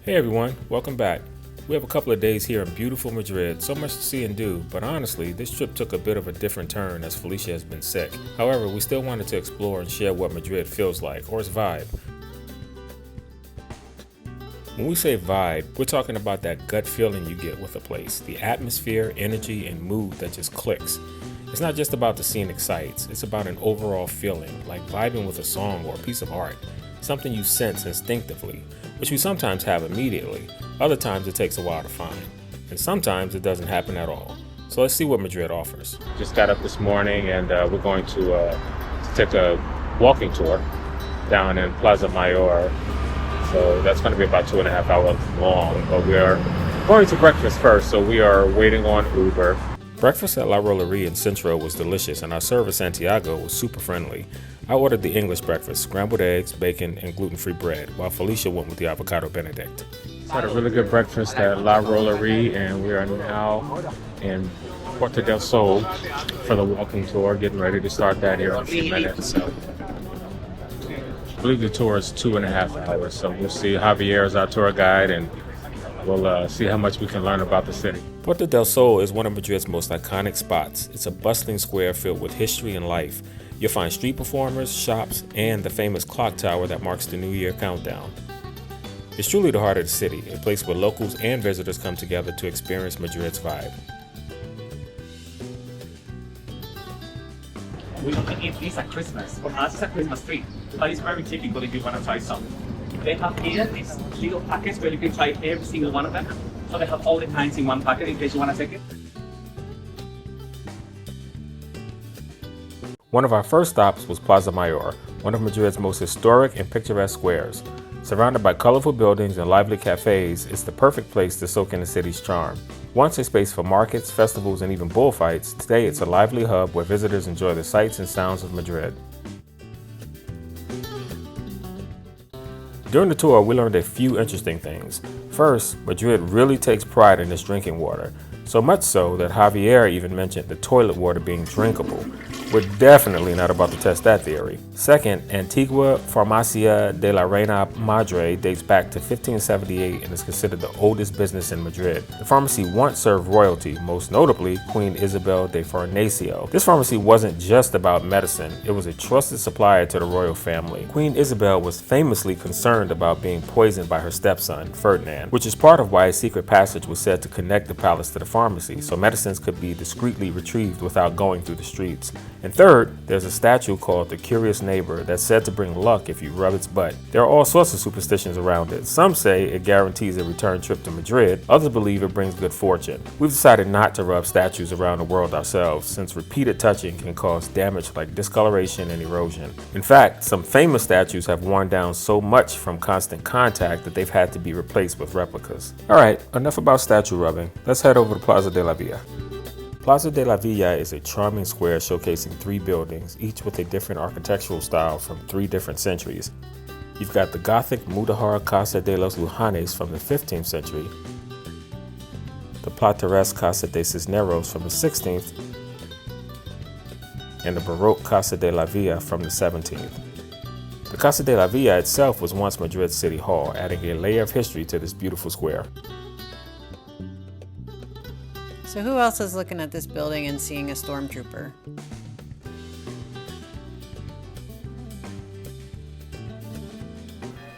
Hey everyone, welcome back. We have a couple of days here in beautiful Madrid, so much to see and do, but honestly, this trip took a bit of a different turn as Felicia has been sick. However, we still wanted to explore and share what Madrid feels like, or its vibe. When we say vibe, we're talking about that gut feeling you get with a place, the atmosphere, energy, and mood that just clicks. It's not just about the scenic sights, it's about an overall feeling, like vibing with a song or a piece of art, something you sense instinctively, which we sometimes have immediately. Other times it takes a while to find, and sometimes it doesn't happen at all. So let's see what Madrid offers. Just got up this morning and we're going to take a walking tour down in Plaza Mayor. So that's going to be about 2.5 hours long, but we are going to breakfast first, so we are waiting on Uber. Breakfast at La Rollerie in Centro was delicious, and our server Santiago was super friendly. I ordered the English breakfast, scrambled eggs, bacon, and gluten-free bread, while Felicia went with the avocado benedict. Had a really good breakfast at La Rollerie, and we are now in Puerta del Sol for the walking tour, getting ready to start that here in a few minutes. So I believe the tour is 2.5 hours, so we'll see. Javier is our tour guide, and we'll see how much we can learn about the city. Puerta del Sol is one of Madrid's most iconic spots. It's a bustling square filled with history and life. You'll find street performers, shops, and the famous clock tower that marks the New Year countdown. It's truly the heart of the city, a place where locals and visitors come together to experience Madrid's vibe. We don't eat these at Christmas. For us, it's a Christmas tree. But it's very typical if you want to try some. They have here these little packets where you can try every single one of them. So they have all the kinds in one packet in case you want to take it. One of our first stops was Plaza Mayor, one of Madrid's most historic and picturesque squares. Surrounded by colorful buildings and lively cafes, it's the perfect place to soak in the city's charm. Once a space for markets, festivals, and even bullfights, today it's a lively hub where visitors enjoy the sights and sounds of Madrid. During the tour, we learned a few interesting things. First, Madrid really takes pride in its drinking water, so much so that Javier even mentioned the toilet water being drinkable. We're definitely not about to test that theory. Second, Antigua Farmacia de la Reina Madre dates back to 1578 and is considered the oldest business in Madrid. The pharmacy once served royalty, most notably Queen Isabel de Farnesio. This pharmacy wasn't just about medicine, it was a trusted supplier to the royal family. Queen Isabel was famously concerned about being poisoned by her stepson, Ferdinand, which is part of why a secret passage was said to connect the palace to the pharmacy, so medicines could be discreetly retrieved without going through the streets. And third, there's a statue called the Curious Neighbor that's said to bring luck if you rub its butt. There are all sorts of superstitions around it. Some say it guarantees a return trip to Madrid, others believe it brings good fortune. We've decided not to rub statues around the world ourselves, since repeated touching can cause damage like discoloration and erosion. In fact, some famous statues have worn down so much from constant contact that they've had to be replaced with replicas. Alright, enough about statue rubbing. Let's head over to Plaza de la Villa. Plaza de la Villa is a charming square showcasing 3 buildings, each with a different architectural style from 3 different centuries. You've got the Gothic Mudéjar Casa de los Lujanes from the 15th century, the Plateresque Casa de Cisneros from the 16th, and the Baroque Casa de la Villa from the 17th. The Casa de la Villa itself was once Madrid's city hall, adding a layer of history to this beautiful square. So who else is looking at this building and seeing a stormtrooper?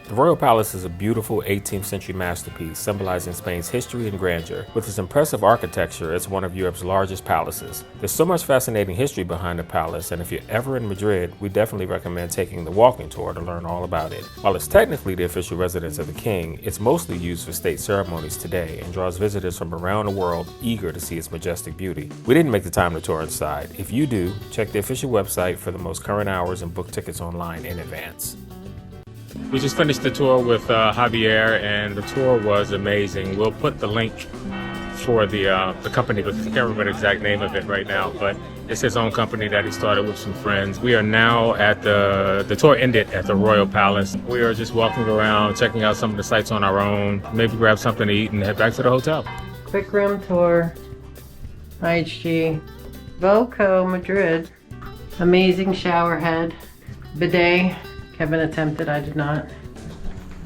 The Royal Palace is a beautiful 18th century masterpiece symbolizing Spain's history and grandeur. With its impressive architecture, it's one of Europe's largest palaces. There's so much fascinating history behind the palace, and if you're ever in Madrid, we definitely recommend taking the walking tour to learn all about it. While it's technically the official residence of the king, it's mostly used for state ceremonies today and draws visitors from around the world eager to see its majestic beauty. We didn't make the time to tour inside. If you do, check the official website for the most current hours and book tickets online in advance. We just finished the tour with Javier, and the tour was amazing. We'll put the link for the company, but I can't remember the exact name of it right now, but it's his own company that he started with some friends. We are now at the tour ended at the Royal Palace. We are just walking around, checking out some of the sights on our own, maybe grab something to eat and head back to the hotel. Quick room tour, IHG, Voco, Madrid, amazing shower head, bidet. Kevin attempted, I did not.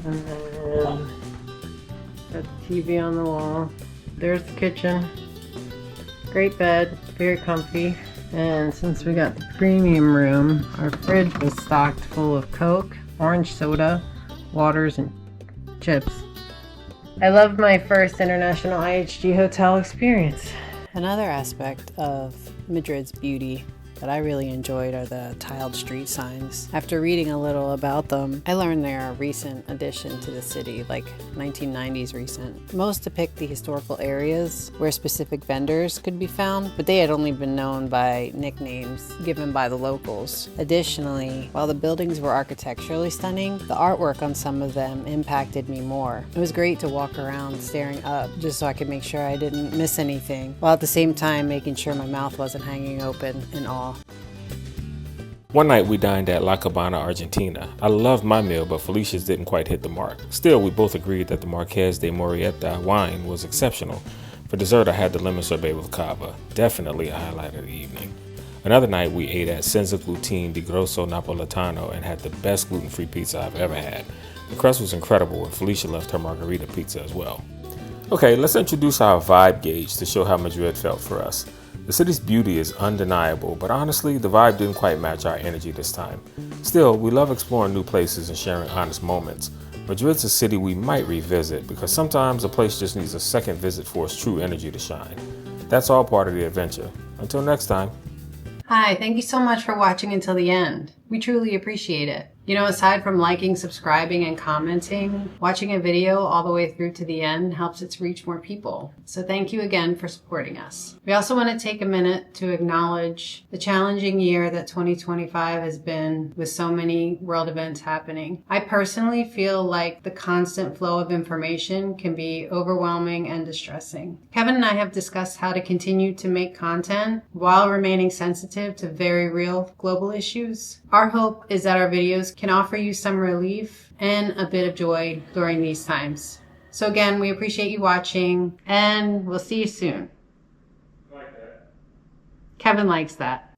And then Got the TV on the wall. There's the kitchen. Great bed, very comfy. And since we got the premium room, our fridge was stocked full of Coke, orange soda, waters, and chips. I loved my first international IHG hotel experience. Another aspect of Madrid's beauty that I really enjoyed are the tiled street signs. After reading a little about them, I learned they're a recent addition to the city, like 1990s recent. Most depict the historical areas where specific vendors could be found, but they had only been known by nicknames given by the locals. Additionally, while the buildings were architecturally stunning, the artwork on some of them impacted me more. It was great to walk around staring up just so I could make sure I didn't miss anything, while at the same time making sure my mouth wasn't hanging open in awe. One night we dined at La Cabana, Argentina. I loved my meal, but Felicia's didn't quite hit the mark. Still, we both agreed that the Marqués de Morieta wine was exceptional. For dessert, I had the lemon sorbet with cava. Definitely a highlight of the evening. Another night we ate at Senza Glutine di Grosso Napoletano and had the best gluten-free pizza I've ever had. The crust was incredible, and Felicia left her margarita pizza as well. Okay, let's introduce our vibe gauge to show how Madrid felt for us. The city's beauty is undeniable, but honestly, the vibe didn't quite match our energy this time. Still, we love exploring new places and sharing honest moments. Madrid's a city we might revisit because sometimes a place just needs a second visit for its true energy to shine. That's all part of the adventure. Until next time. Hi, thank you so much for watching until the end. We truly appreciate it. You know, aside from liking, subscribing, and commenting, watching a video all the way through to the end helps it reach more people. So thank you again for supporting us. We also want to take a minute to acknowledge the challenging year that 2025 has been with so many world events happening. I personally feel like the constant flow of information can be overwhelming and distressing. Kevin and I have discussed how to continue to make content while remaining sensitive to very real global issues. Our hope is that our videos can offer you some relief and a bit of joy during these times. So again, we appreciate you watching, and we'll see you soon. Kevin likes that.